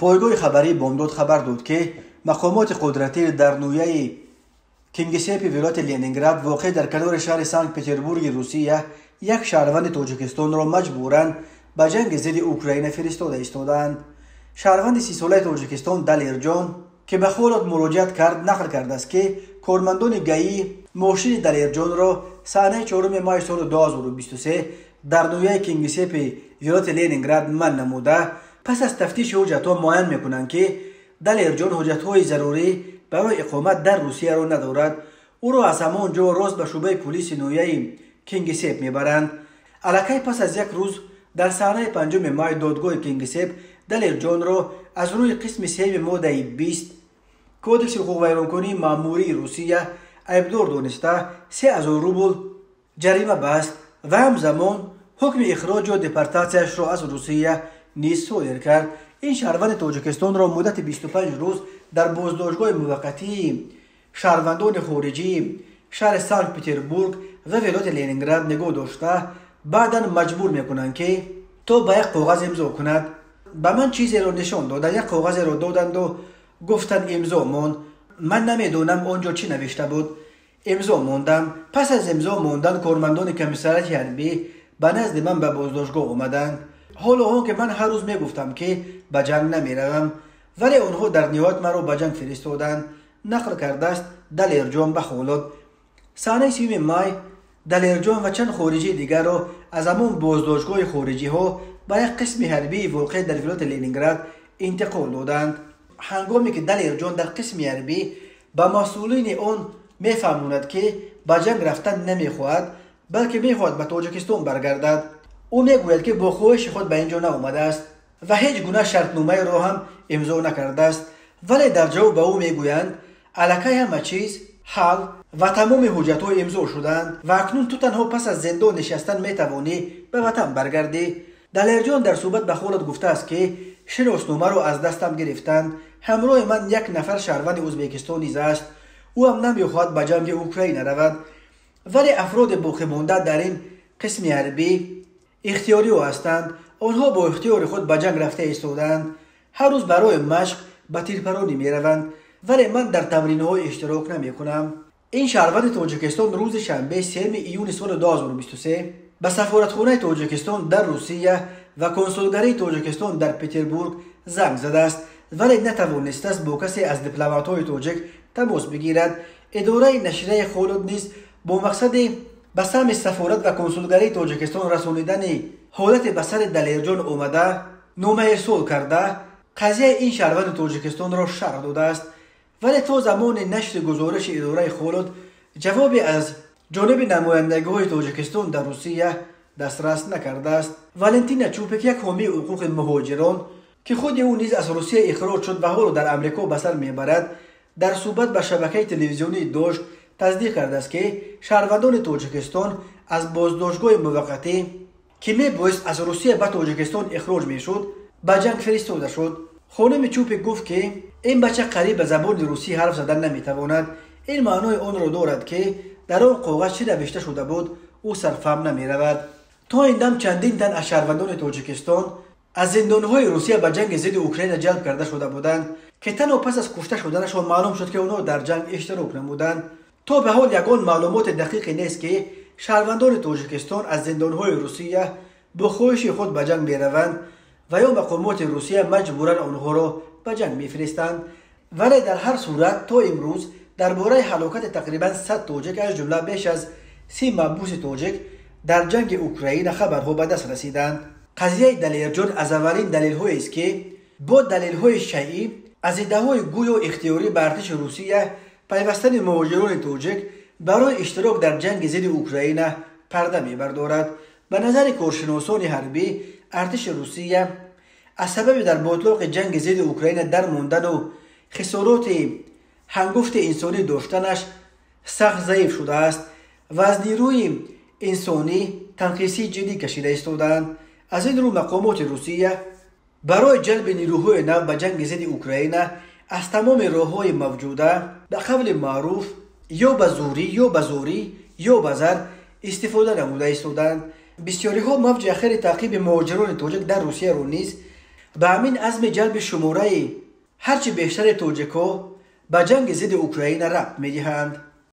پایگاه خبری بامداد خبر داد که مقامات قدرتی در نویه کینگسیپ ولایت لنینگراد واقع در کنار شهر سنت پترزبورگ روسیه یک شهروند تاجیکستان را مجبوراً به جنگ ضد اوکراین فرستاده ایستادند. شهروند 30 ساله تاجیکستان دلیرجان که به خودت مراجعت کرد نقل کرده است که کارمندان گئی ماشین دلیرجان را صحنه 4 ماه سال 2023 در نویه کینگسیپ ولایت لنینگراد من نموده پس از تفتیش حجت‌ها معین میکنند که دلیرجان حجت‌های ضروری برای اقامت در روسیه را ندارد. او را از همان جا راست به شعبه پلیس نویه کینگسیپ میبرند. الکی پس از یک روز در صحنه 5 ماه دادگاه کینگسیپ دلیرجان را از روی قسم 3 ماده 20 کودکس حقوق ویرانکنی ماموری روسیه عیبدار دانسته 3000 روبل جریمه بست و همزمان حکم اخراج و دپورتاسیش را از روسیه نیز صادر کرد. این شهروند تاجیکستان را مدت 25 روز در بازداشتگاه موقتی شهروندان خارجی شهر سنت پترزبورگ و ولایت لنینگراد نگاه داشته بعدا مجبور میکنند که تا به یک کاغذ امضا کند. به من چیزی را نشان دادند، یک کاغذ را دادند و گفتند امضا مان. من نمیدونم آنجا چی نوشته بود. امضا ماندم. پس از امضا ماندن کارمندان کمیساریات حربی به نزد من به بازداشتگاه آمدند. حالا که من هر روز میگفتم که به جنگ نمیروم ولی آنها در نهایت مرا به جنگ فرستادند. نقل کرده است دلیرجان به خالد. صحنه 3 ماه دلیرجان و چند خارجی دیگر را از همان بازداشتگاه خارجی ها به یک قسم حربی واقع در ولایت لنینگراد انتقال دادند. هنگامی که دلیرجان در قسم حربی به مسئولین آن میفهماند که به جنگ رفتن نمیخواهد بلکه میخواهد به تاجیکستان برگردد، او میگوید که با خواهش خود به اینجا نآمده است و هیچ گونه شرطنامه را هم امضا نکرده است. ولی در جواب به او میگویند الکی همه چیز حل و تمام حجت‌ها امضا شدند و اکنون تو تنها پس از زندان نشستن میتوانی به وطن برگردی. دلیرجان در صحبت به خودت گفته است که شناسنامه را از دستم گرفتند. همراه من یک نفر شهروند ازبکستانی است. او هم نمیخواهد به جنگ اوکراین رود ولی افراد باقی مانده در این قسم حربی اختیاری هستند. آنها با اختیار خود به جنگ رفته ایستادند. هر روز برای مشق به تیرپرانی میروند ولی من در تمرین‌های اشتراک نمیکنم. این شهروند تاجیکستان روز شنبه 3 ایون سال 2023 به سفارتخانه تاجیکستان در روسیه و کنسولگری تاجیکستان در پترزبورگ زنگ زده است ولی نتوانسته است با کسی از دیپلمات‌های تاجیک تماس بگیرد. اداره نشریه خالد نیز با مقصد به سهم سفارت و کنسولگری تاجیکستان رسانیدن حالت به سر دلیرجان آمده نامه ارسال کرده قضیه این شهروند تاجیکستان را شرح داده است ولی تا زمان نشر گزارش اداره خالد جوابی از جانب نمایندگی‌های تاجیکستان در روسیه دسترس نکرده است. والنتینا چوپک یک حامی حقوق مهاجران که خود او نیز از روسیه اخراج شد و حالا در امریکا به سر میبرد در صحبت به شبکه تلویزیونی داشت تصدیق کرده است که شهروندان تاجیکستان از بازداشتگاه موقتی که میبایست از روسیه به تاجیکستان اخراج میشد به جنگ فرستاده شد. خانم چوپک گفت که این بچه قریب به زبان روسی حرف زدن نمیتواند. این معنای آن را دارد که در آن کاغذ چه نوشته شده بود او سرفهم نمیرود. تا این دم چندین تن از شهروندان تاجیکستان از زندانهای روسیه به جنگ ضد اوکراین جلب کرده شده بودند که تنها پس از کشته شدنشان معلوم شد که آنها در جنگ اشتراک نمودند. تا به حال یگان معلومات دقیقی نیست که شهروندان تاجیکستان از زندانهای روسیه با خواهش خود به جنگ میروند و یا مقامات روسیه مجبورا آنها را به جنگ میفرستند. ولی در هر صورت تا امروز درباره هلاکت تقریبا 100 تاجیک از جمله بیش از 30 محبوس تاجیک در جنگ اوکراین خبرها به دست رسیدند. قضیه دلیرجان از اولین دلیل‌هایی است که با دلیل‌های شیعی از ایده‌های گویا اختیاری به ارتش روسیه پیوستن مهاجران تاجیک برای اشتراک در جنگ ضد اوکراین پرده می‌بردارد. به نظر کارشناسان حربی ارتش روسیه از سبب در باطلاق جنگ ضد اوکراین در ماندن و خسارات هنگفت انسانی داشتنش سخت ضعیف شده است و از نیروی انسانی تنقیصی جدی کشیده ایستادند. از این رو مقامات روسیه برای جلب نیروهای نو به جنگ ضد اوکراین از تمام راه‌های موجوده به قول معروف یا به زوری یا به زر استفاده نموده ایستادند. بسیاری ها موج اخیر تعقیب مهاجران تاجیک در روسیه رو نیز به همین عزم جلب شماره هرچی بیشتر توجکو به جنگ ضد اوکراین ربط می‌دهند.